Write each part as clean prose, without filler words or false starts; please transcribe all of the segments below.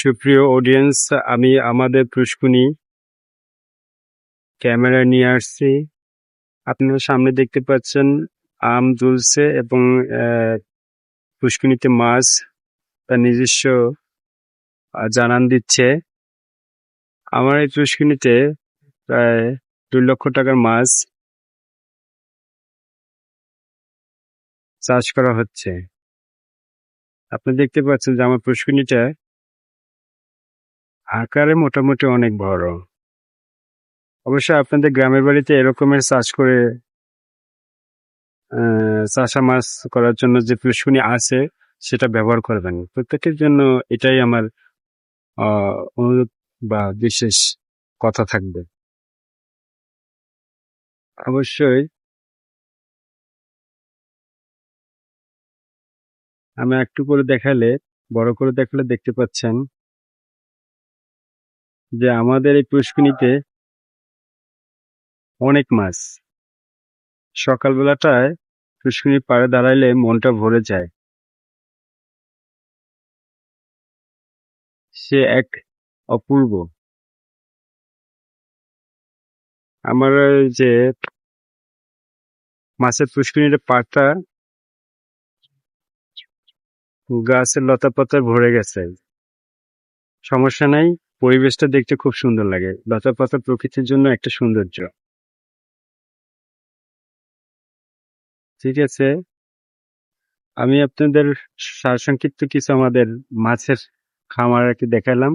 সুপ্রিয় অডিয়েন্স, আমি আমাদের পুষ্কুনি ক্যামেরা নিয়ে আসছি। আপনারা সামনে দেখতে পাচ্ছেন আম ঝুলছে এবং পুষ্কুনিতে মাছ তার নিজস্ব জানান দিচ্ছে। আমার এই পুষ্কুনিতে প্রায় 2 লক্ষ টাকার মাছ চাষ করা হচ্ছে। আপনি দেখতে পাচ্ছেন যে আমার পুষ্কুনিটা আকারে মোটামুটি অনেক বড়। অবশ্যই আপনাদের গ্রামের বাড়িতে এরকমের চাষ করে চাষা মাছ করার জন্য যে পুষ্কুনি আছে সেটা ব্যবহার করবেন। প্রত্যেকের জন্য এটাই আমার অনুরোধ বা বিশেষ কথা থাকবে। অবশ্যই আমি একটু করে দেখালে, বড় করে দেখালে দেখতে পাচ্ছেন যে আমাদের এই পুষ্কুনিতে অনেক মাছ। সকালবেলাটায় পুষ্কুনির পাড়ে দাঁড়াইলে মনটা ভরে যায়। সে এক অপূর্ব। আমার ওই যে মাছের পুষ্কুনির পাড়টা গাছের লতাপাতায় ভরে গেছে। সমস্যা নাই, পরিবেশটা দেখতে খুব সুন্দর লাগে। লতাপাতা প্রকৃতির জন্য একটা সৌন্দর্য। ঠিক আছে, আমি আপনাদের সারসংক্ষিপ্ত কিছু আমাদের মাছের খামার আর কি দেখালাম।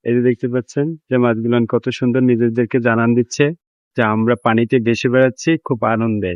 এই যে দেখতে পাচ্ছেন যে মাছগুলো কত সুন্দর নিজেদেরকে জানান দিচ্ছে যে আমরা পানিতে ভেসে বেড়াচ্ছি খুব আনন্দে।